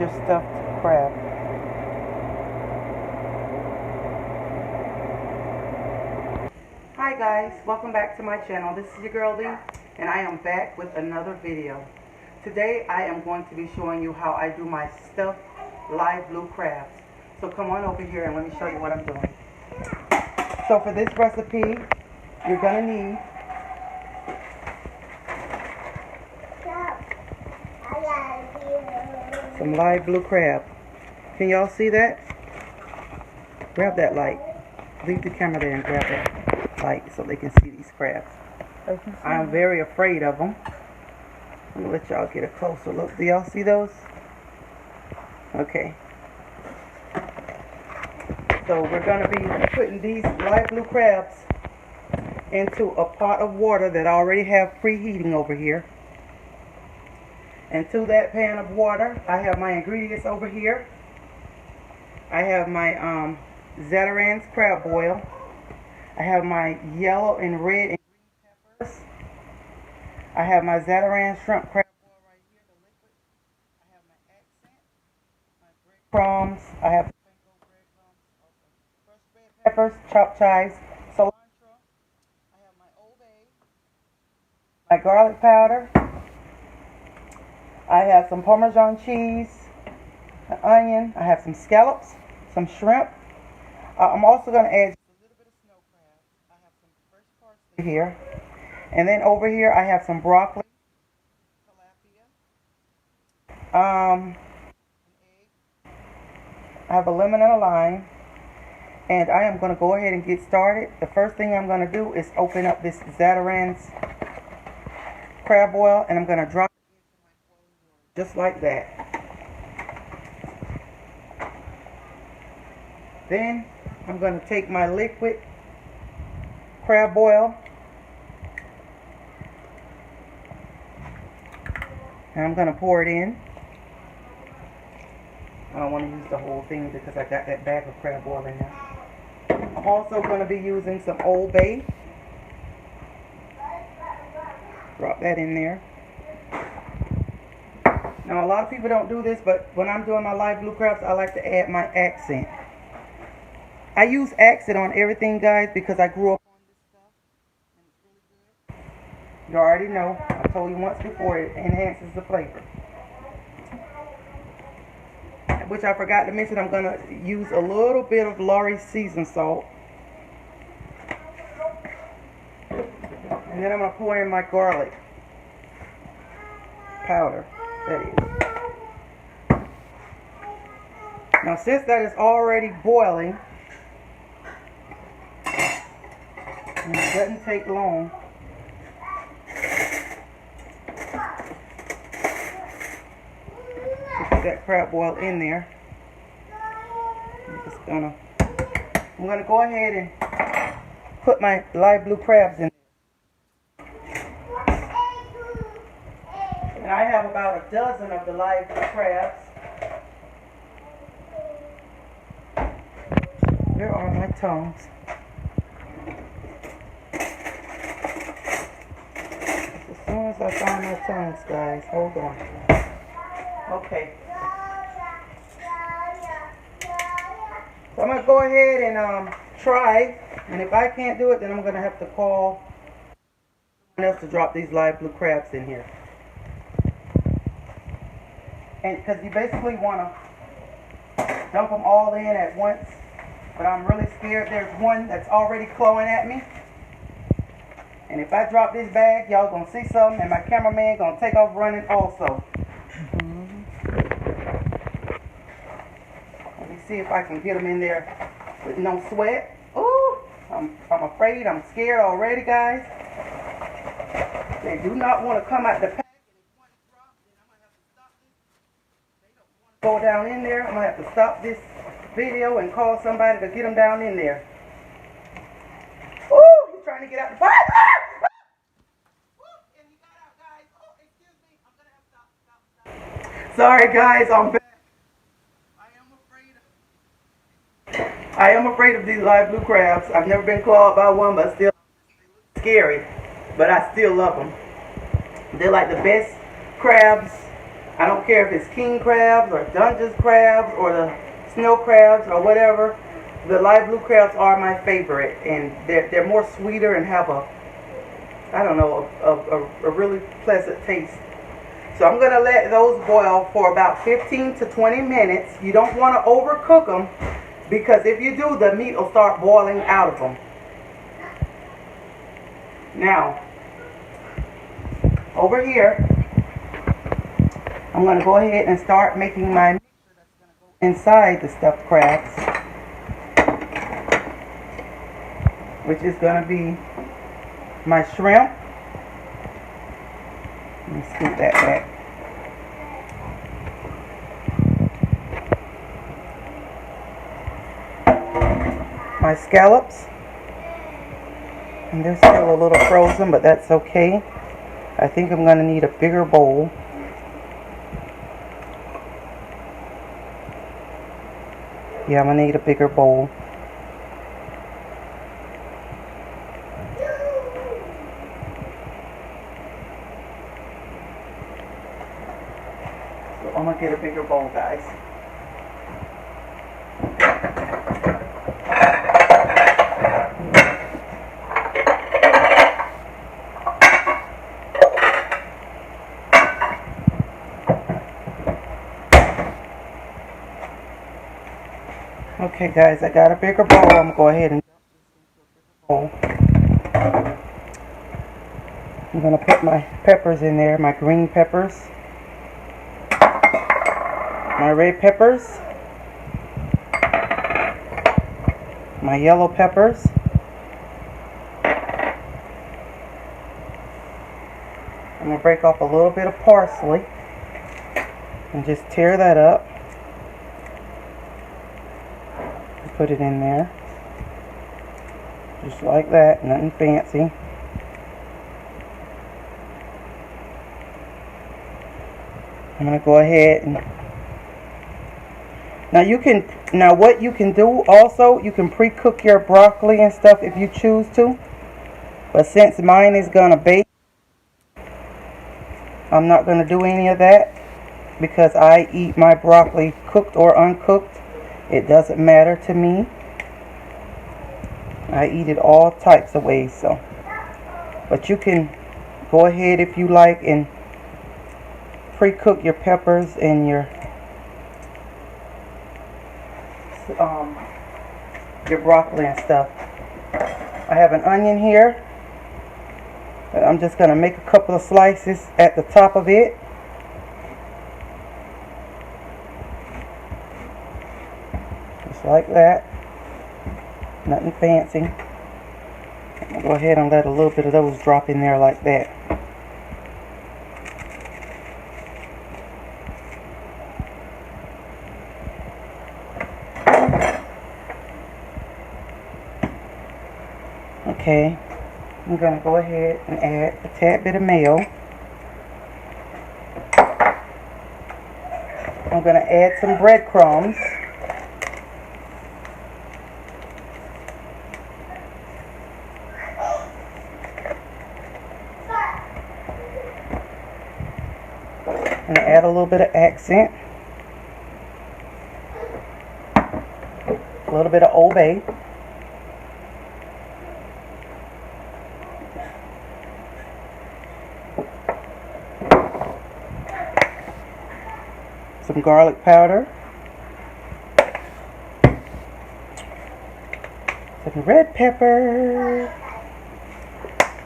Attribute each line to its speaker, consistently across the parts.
Speaker 1: your stuffed crab. Hi guys, welcome back to my channel. This is your girl Lee, and I am back with another video. Today I am going to be showing you how I do my stuffed live blue crabs. So come on over here and let me show you what I'm doing. So for this recipe, you're going to need some live blue crab. Can y'all see that? Grab that light. Leave the camera there and grab that light so they can see these crabs. I'm very afraid of them. Let me let y'all get a closer look. Do y'all see those? Okay. So we're going to be putting these live blue crabs into a pot of water that I already have preheating over here. And to that pan of water, I have my ingredients over here. I have my Zatarain's crab boil. I have my yellow and red and green peppers. I have my Zatarain shrimp crab boil right here, the liquid. I have my accent, my breadcrumbs. I have panko breadcrumbs, fresh red peppers, chopped chives, cilantro. I have my Old Bay, my garlic powder. I have some Parmesan cheese, an onion. I have some scallops, some shrimp. I'm also going to add a little bit of snow crab. I have some fresh parsley here. And then over here I have some broccoli, tilapia, an egg. I have a lemon and a lime. And I am going to go ahead and get started. The first thing I'm going to do is open up this Zatarain's crab boil, and I'm going to drop it into my boiling water, just like that. Then I'm going to take my liquid crab boil and I'm going to pour it in. I don't want to use the whole thing because I got that bag of crab boil in there. I'm also going to be using some Old Bay. Drop that in there. Now a lot of people don't do this, but when I'm doing my live blue crabs, I like to add my accent. I use accent on everything, guys, because I grew up on this stuff, and it's really good. You already know. I told you once before, it enhances the flavor. Which I forgot to mention, I'm going to use a little bit of Lawry's seasoned salt. And then I'm going to pour in my garlic powder. That is. Now, since that is already boiling, and it doesn't take long, to put that crab boil in there. I'm gonna go ahead and put my live blue crabs in there. And I have about a dozen of the live blue crabs. Where are my tongs? As soon as I find my tongs, guys, hold on. Okay. So I'm going to go ahead and try, and if I can't do it, then I'm going to have to call someone else to drop these live blue crabs in here. And because you basically want to dump them all in at once, but I'm really scared. There's one that's already clawing at me. And if I drop this bag, y'all gonna see something, and my cameraman gonna take off running also. Let me see if I can get them in there with no sweat. Ooh, I'm afraid. I'm scared already, guys. They do not want to come out the pack. And if one drops, then I'm gonna have to stop this. They don't want to go down in there. I'm gonna have to stop this video and call somebody to get them down in there. Ooh, he's trying to get out the box. Sorry guys, I'm back. I am afraid of these live blue crabs. I've never been clawed by one, but still they look scary. But I still love them. They're like the best crabs I don't care if it's king crabs or Dungeness crabs or the snow crabs or whatever. The light blue crabs are my favorite, and they're more sweeter and have a, I don't know, a really pleasant taste. So I'm going to let those boil for about 15 to 20 minutes. You don't want to overcook them, because if you do, the meat will start boiling out of them. Now, over here, I'm going to go ahead and start making my mixture that's going to go inside the stuffed crabs, which is going to be my shrimp. Let me scoot that back. My scallops. And they're still a little frozen, but that's okay. I think I'm going to need a bigger bowl. Yeah, I'm going to need a bigger bowl. So I'm going to get a bigger bowl, guys. Okay guys, I got a bigger bowl. I'm going to go ahead and dump this into a bigger bowl. I'm going to put my peppers in there, my green peppers, my red peppers, my yellow peppers, I'm going to break off a little bit of parsley and just tear that up. Put it in there, just like that, nothing fancy. I'm going to go ahead and now what you can do also, you can pre-cook your broccoli and stuff if you choose to, but since mine is going to bake, I'm not going to do any of that, because I eat my broccoli cooked or uncooked. It doesn't matter to me. I eat it all types of ways, so. But you can go ahead if you like and pre-cook your peppers and your broccoli and stuff. I have an onion here. I'm just going to make a couple of slices at the top of it. Like that, nothing fancy. I'll go ahead and let a little bit of those drop in there like that. Okay, I'm going to go ahead and add a tad bit of mayo. I'm going to add some breadcrumbs. And add a little bit of accent, a little bit of Old Bay, some garlic powder, some red pepper,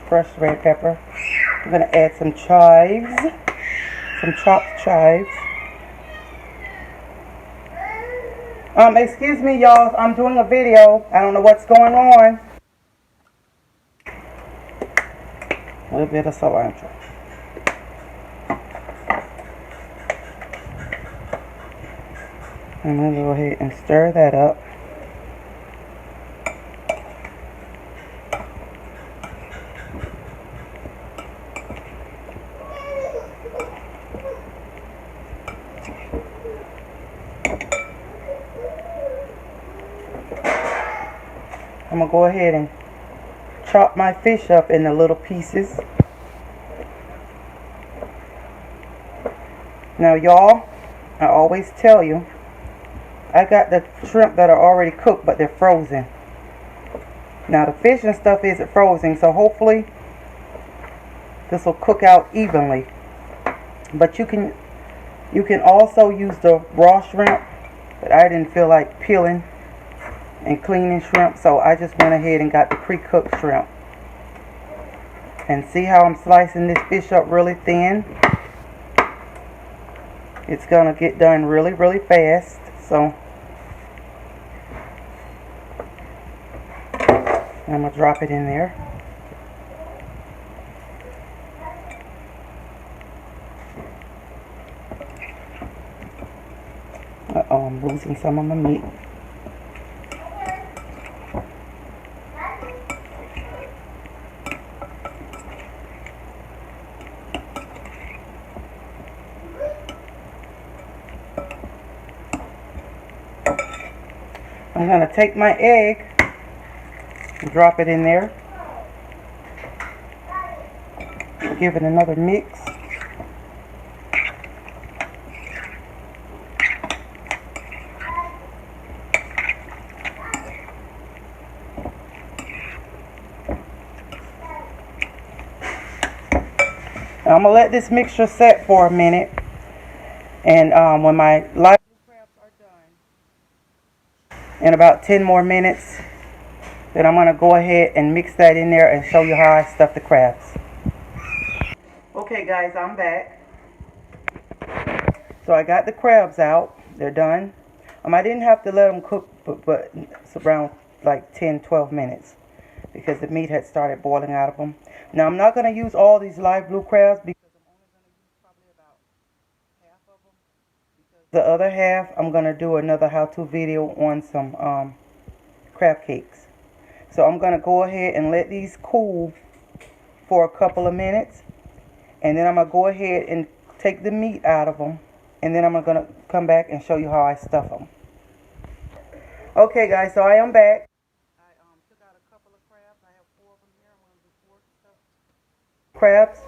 Speaker 1: crushed red pepper. I'm going to add some chives. Some chopped chives. Excuse me, y'all. I'm doing a video. I don't know what's going on. A little bit of cilantro. I'm going to go ahead and stir that up. I'm going to go ahead and chop my fish up into little pieces. Now y'all, I always tell you, I got the shrimp that are already cooked, but they're frozen. Now the fish and stuff isn't frozen, so hopefully this will cook out evenly. But you can also use the raw shrimp, but I didn't feel like peeling and cleaning shrimp, so I just went ahead and got the pre-cooked shrimp. And see how I'm slicing this fish up really thin? It's gonna get done really, really fast. So I'm gonna drop it in there. Uh-oh, I'm losing some of my meat. I'm going to take my egg and drop it in there. Give it another mix. Now I'm going to let this mixture set for a minute. And when my live blue crabs are done, in about 10 more minutes, then I'm going to go ahead and mix that in there and show you how I stuff the crabs. Okay guys, I'm back. So I got the crabs out. They're done. I didn't have to let them cook but it's around like 10-12 minutes because the meat had started boiling out of them. Now I'm not going to use all these live blue crabs because I'm only going to use probably about half of them. The other half I'm going to do another how-to video on some crab cakes. So I'm going to go ahead and let these cool for a couple of minutes. And then I'm going to go ahead and take the meat out of them. And then I'm going to come back and show you how I stuff them. Okay guys, so I am back. I took out a couple of crabs. I have 4 of them here. I'm going to do 4 stuffed crabs.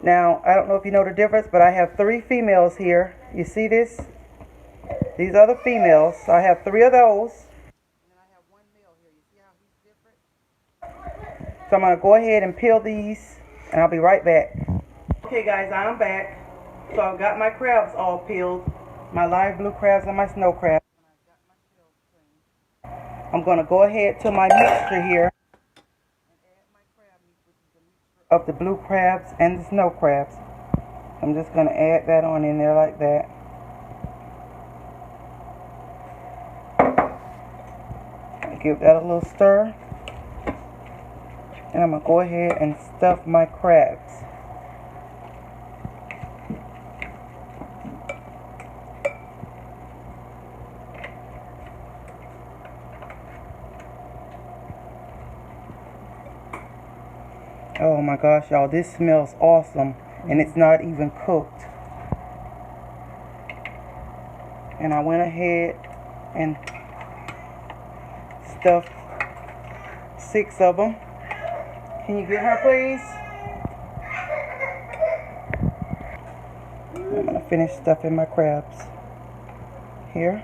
Speaker 1: Now, I don't know if you know the difference, but I have 3 females here. You see this? These are the females. So I have 3 of those. And then I have 1 male here. You see how he's different? So I'm going to go ahead and peel these, and I'll be right back. Okay guys, I'm back. So I've got my crabs all peeled. My live blue crabs and my snow crabs. I'm going to go ahead to my mixture here and add my crab meat, which is a mixture of the blue crabs and the snow crabs. I'm just going to add that on in there like that. Give that a little stir. And I'm going to go ahead and stuff my crabs. Oh my gosh, y'all, this smells awesome, and it's not even cooked. And I went ahead and stuffed 6 of them. Can you get her, please? I'm going to finish stuffing my crabs here.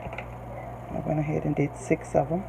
Speaker 1: I went ahead and did 6 of them.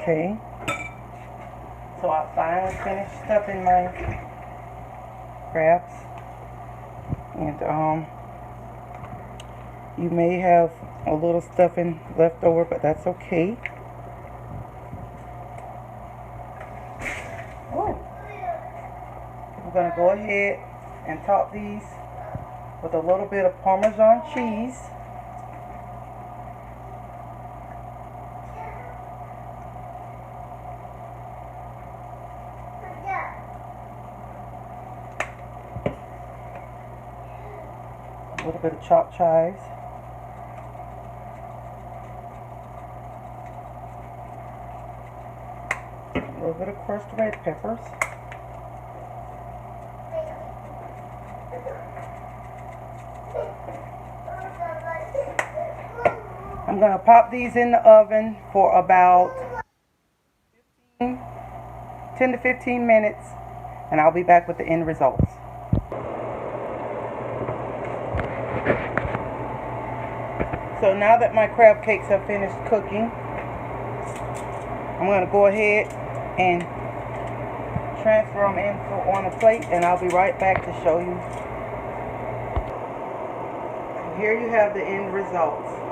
Speaker 1: Okay, so I finally finished stuffing my crabs, and you may have a little stuffing left over, but that's okay. Ooh. I'm going to go ahead and top these with a little bit of Parmesan cheese. A little bit of chopped chives. A little bit of crushed red peppers. I'm going to pop these in the oven for about 10 to 15 minutes, and I'll be back with the end results. So now that my crab cakes have finished cooking, I'm going to go ahead and transfer them on a plate, and I'll be right back to show you. Here you have the end results.